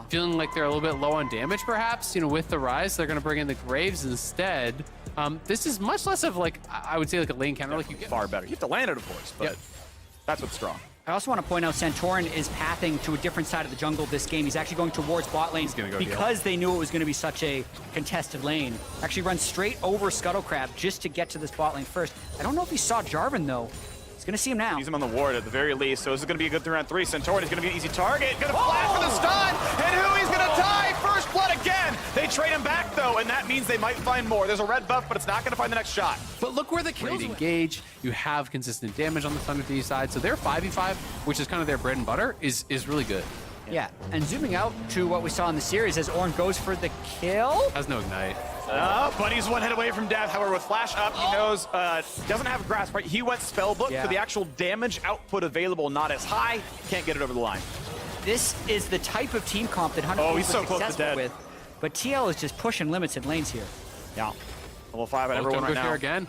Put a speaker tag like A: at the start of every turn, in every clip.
A: feeling like they're a little bit low on damage, perhaps. You know, with the Rise, they're going to bring in the Graves instead. This is much less of like, I would say like a lane counter. Like you get
B: far better. You have to land it, of course, but that's what's strong.
C: I also want to point out Santorin is pathing to a different side of the jungle this game. He's actually going towards bot lane because they knew it was going to be such a contested lane. Actually runs straight over Scuttlecrab just to get to this bot lane first. I don't know if he saw Jarvan though. He's going to see him now.
B: He's him on the ward at the very least, so this is going to be a good 3-on-3. Santorin is going to be an easy target. Going to flash for the stun, and who he's going to die? First blood again. They trade him back though, and that means they might find more. There's a red buff, but it's not going to find the next shot.
A: But look where the kills engage. You have consistent damage on the Thunder Thieves side, so their 5v5, which is kind of their bread and butter, is really good.
C: Yeah, and zooming out to what we saw in the series as Ornn goes for the kill.
A: Has no ignite.
B: But he's one hit away from death. However, with flash up, he knows doesn't have grasp, right? He went spellbook, so the actual damage output available not as high. Can't get it over the line.
C: This is the type of team comp that Hunter
B: he's so
C: was
B: close to
C: successful
B: dead.
C: with, but TL is just pushing limits in lanes here.
B: Yeah. Level 5 on everyone right now.
A: Here again.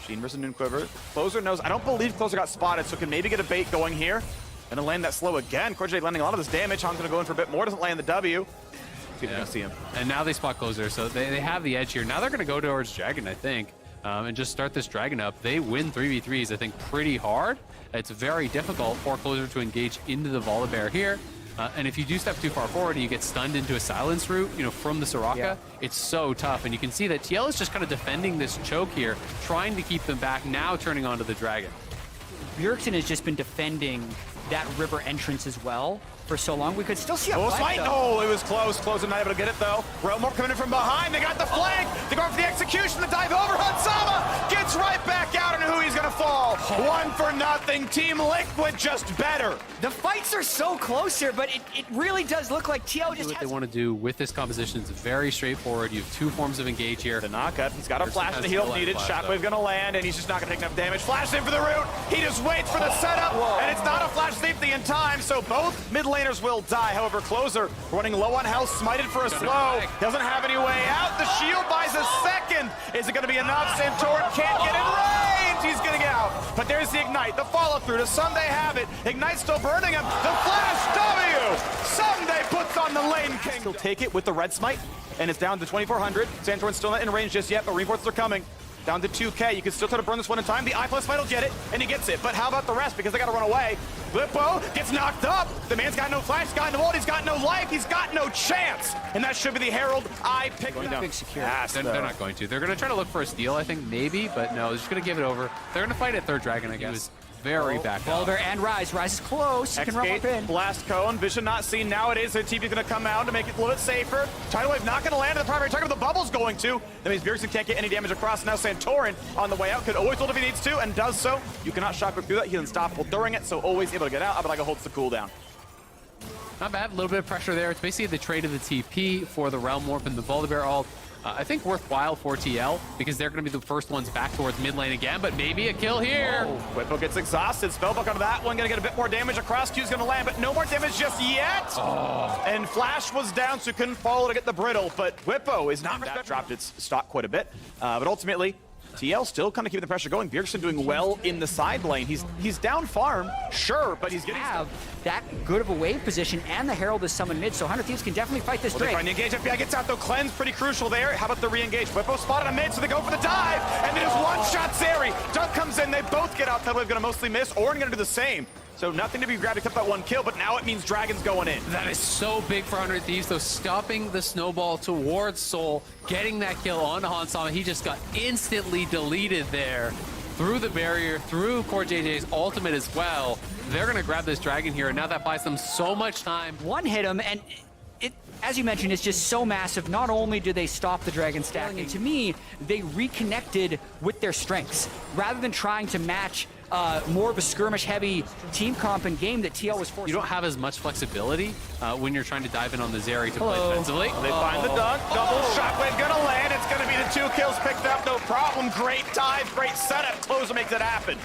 B: Sheen versus Noon Quiver. Closer knows. I don't believe Closer got spotted, so can maybe get a bait going here. Gonna land that slow again. Corjay landing a lot of this damage. Han's gonna go in for a bit more. Doesn't land the W. See if we can see him.
A: And now they spot Closer, so they have the edge here. Now they're gonna go towards Dragon, I think, and just start this Dragon up. They win 3v3s, I think, pretty hard. It's very difficult for Closer to engage into the Volibear here. And if you do step too far forward and you get stunned into a silence route, you know, from the Soraka, it's so tough. And you can see that TL is just kind of defending this choke here, trying to keep them back, now turning onto the Dragon.
C: Bjergsen has just been defending that river entrance as well for so long. We could still see a
B: fight. Oh, it was close. Close and not able to get it though. Realmore coming in from behind. They got the flank. They're going for the execution. The dive over. Hansama gets right back out, and who he's gonna fall. 1-0. Team Liquid just better.
C: The fights are so close here, but it really does look like TL just
A: What they want to do with this composition is very straightforward. You have two forms of engage here.
B: The knockup. He's got a flash and the heal needed. Shockwave gonna land, and he's just not gonna take enough damage. Flash in for the root. He just waits for the setup, and it's not a flash safety in time, so both mid laners will die. However, Closer running low on health, smited for a slow. Doesn't have any way out. The shield buys a second. Is it gonna be enough? Santorin can't get in range. He's gonna get out. But there's the ignite, the follow through. Does Someday have it? Ignite still burning him. The flash W. Someday puts on the lane king. He'll take it with the red smite, and it's down to 2400. Santorin's still not in range just yet, but reinforcements are coming. Down to 2K. You can still try to burn this one in time. The I+ fight will get it, and he gets it. But how about the rest? Because they got to run away. Lippo gets knocked up. The man's got no flash, he's got no ult, he's got no life, he's got no chance. And that should be the Herald I picked up.
C: Big secure.
A: They're not going to. They're going to try to look for a steal, I think, maybe, but no, they're just going to give it over. They're going to fight at third Dragon, I guess. Very back up.
C: Boulder and Rise. Rise is close. He can run up in.
B: Blast cone. Vision not seen nowadays. The TV's going to come out to make it a little bit safer. Tidal Wave not going to land at the primary target, but the bubble's going to. That means Bjergsen can't get any damage across. Now Santorin on the way out could always ult if he needs to, and does so. You cannot shockwave through that. He's unstoppable during it, so always able to get out. But like holds the cooldown.
A: Not bad. A little bit of pressure there. It's basically the trade of the TP for the Realm Warp and the Volibear ult. I think worthwhile for TL because they're going to be the first ones back towards mid lane again, but maybe a kill here.
B: Whippo gets exhausted. Spellbook onto that one. Going to get a bit more damage across. Q's going to land, but no more damage just yet. And Flash was down, so couldn't follow to get the brittle, but Whippo is not dropped its stock quite a bit. But ultimately, TL still kind of keeping the pressure going. Bjergsen doing well in the side lane. He's down farm, sure, but he's getting
C: have that good of a wave position, and the Herald is summoned mid, so Hunter Thieves can definitely fight this Drake.
B: They find the engage. FBI gets out though. Cleanse pretty crucial there. How about the re-engage? Whippo spotted a mid, so they go for the dive, and then just one-shot Zeri. Dunk comes in. They both get out. Tidal Wave gonna mostly miss. Ornn gonna do the same. So nothing to be grabbed except that one kill, but now it means Dragon's going in.
A: That is so big for 100 Thieves, though, stopping the snowball towards Soul, getting that kill on Hansama. He just got instantly deleted there through the barrier, through Core JJ's ultimate as well. They're going to grab this Dragon here, and now that buys them so much time.
C: One hit him, and it, as you mentioned, it's just so massive. Not only do they stop the Dragon stacking, to me, they reconnected with their strengths. Rather than trying to match more of a skirmish-heavy team comp and game that TL was forced.
A: You don't have as much flexibility when you're trying to dive in on the Zeri to play defensively.
B: They find the dunk. Double shockwave gonna land. It's gonna be the 2 kills picked up, no problem. Great dive, great setup. Closer makes it happen.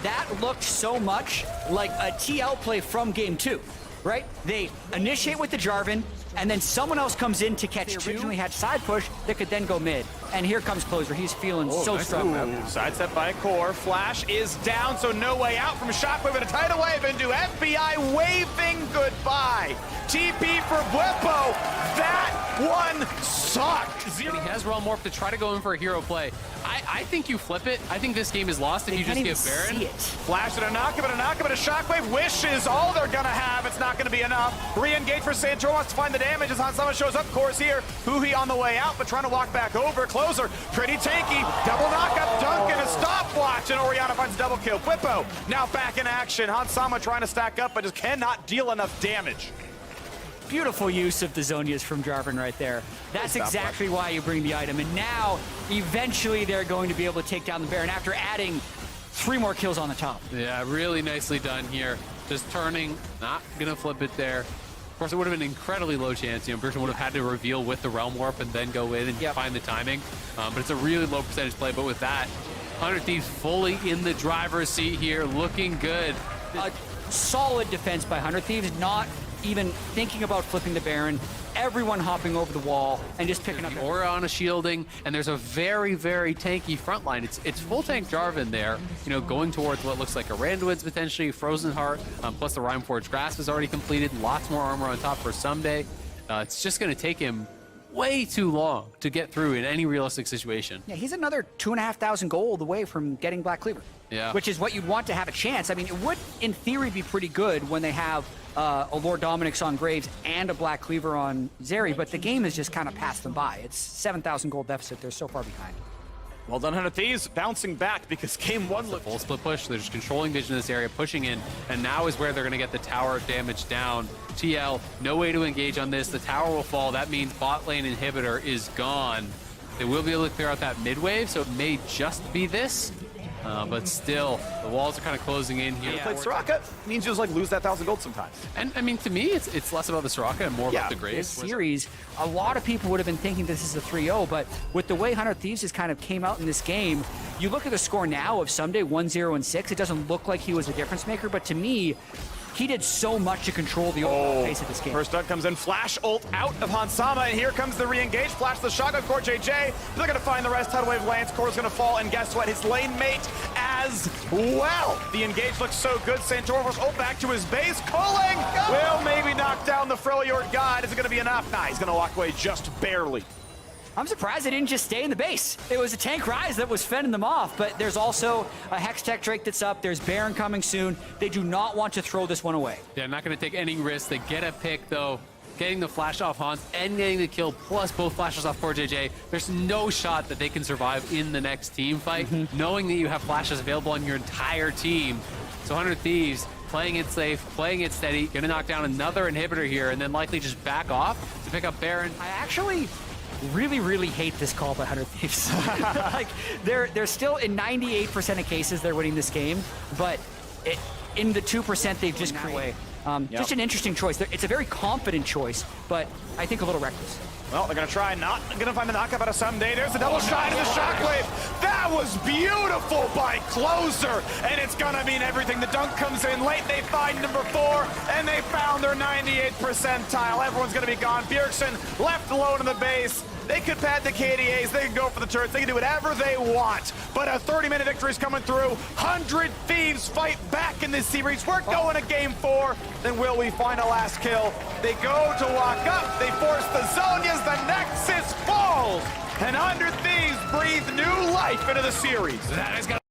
C: That looked so much like a TL play from game 2, right? They initiate with the Jarvan, and then someone else comes in to catch two. Originally had side push that could then go mid. And here comes Closer. He's feeling so strong.
B: Sidestep by Core. Flash is down, so no way out from Shockwave, and a tidal wave into FBI waving goodbye. TP for Bwipo. That one sucked.
A: He has Realm Warp to try to go in for a hero play. I think you flip it. I think this game is lost if you just get Baron.
B: Flash and a knockup and a knockup and a Shockwave. Wish is all they're gonna have. It's not gonna be enough. Re-engage for Santor, wants to find the damage as Hansama shows up. Core's here. Huhi on the way out, but trying to walk back over. Closer, pretty tanky. Double knockup, Duncan, a stopwatch, and Orianna finds a double kill. Bwipo now back in action. Hansama trying to stack up, but just cannot deal enough damage.
C: Beautiful use of the Zonias from Jarvan right there. That's exactly why you bring the item. And now, eventually, they're going to be able to take down the Baron after adding 3 more kills on the top.
A: Yeah, really nicely done here. Just turning, not gonna flip it there. Of course, it would have been an incredibly low chance. You know, Bertrand would have had to reveal with the Realm Warp and then go in and find the timing. But it's a really low percentage play. But with that, 100 Thieves fully in the driver's seat here, looking good.
C: A solid defense by 100 Thieves, not even thinking about flipping the Baron. Everyone hopping over the wall and just picking up.
A: Orianna shielding, and there's a very, very tanky front line. It's full tank Jarvan there, you know, going towards what looks like a Randuin's potentially, Frozen Heart, plus the Rhymeforged Grasp is already completed. Lots more armor on top for Someday. It's just going to take him way too long to get through in any realistic situation.
C: Yeah, he's another 2,500 gold away from getting Black Cleaver.
A: Yeah.
C: Which is what you'd want to have a chance. I mean, it would, in theory, be pretty good when they have a Lord Dominik's on Graves and a Black Cleaver on Zeri, but the game has just kind of passed them by. It's 7,000 gold deficit. They're so far behind.
B: Well done, 100 Thieves, bouncing back because game 1 looked
A: full split push. They're just controlling vision in this area, pushing in, and now is where they're going to get the tower damage down. TL, no way to engage on this. The tower will fall. That means bot lane inhibitor is gone. They will be able to clear out that mid wave, so it may just be this. But still, the walls are kind of closing in here.
B: Played Soraka means you just like lose that 1,000 gold sometimes.
A: And I mean, to me, it's less about the Soraka and more about the Graves.
C: This series, a lot of people would have been thinking this is a 3-0, but with the way 100 Thieves has kind of came out in this game, you look at the score now of Someday 1-0 and 6. It doesn't look like he was a difference maker, but to me, he did so much to control the overall pace of this game.
B: First ult comes in, flash ult out of Hansama, and here comes the re-engage. Flash the shotgun, Core JJ. They're going to find the rest. Tidal Wave lands, Core's going to fall, and guess what? His lane mate as well. The engage looks so good. Santor was ult back to his base. Culling will maybe knock down the Freljord God. Is it going to be enough? Nah, he's going to walk away just barely.
C: I'm surprised they didn't just stay in the base. It was a tank Rise that was fending them off, but there's also a Hextech Drake that's up. There's Baron coming soon. They do not want to throw this one away.
A: Yeah, not going to take any risks. They get a pick, though. Getting the flash off Hans and getting the kill, plus both flashes off Core JJ. There's no shot that they can survive in the next team fight, knowing that you have flashes available on your entire team. So 100 Thieves, playing it safe, playing it steady, going to knock down another inhibitor here, and then likely just back off to pick up Baron.
C: I actually really hate this call by 100 Thieves. Like, they're still, in 98% of cases, they're winning this game, but in the 2% they've just created. Just an interesting choice. It's a very confident choice, but I think a little reckless.
B: Well, they're going to try, not going to find the knockup out of Someday. There's the double shot into the Shockwave. That was beautiful by Closer, and it's going to mean everything. The dunk comes in late. They find number 4, and they found their 98th percentile. Everyone's going to be gone. Bjergsen left alone in the base. They could pad the KDAs, they can go for the turrets, they can do whatever they want. But a 30-minute victory is coming through. 100 Thieves fight back in this series. We're going to game 4. Then will we find a last kill? They go to walk up. They force the Zonias. The Nexus falls. And 100 Thieves breathe new life into the series.
A: That is gonna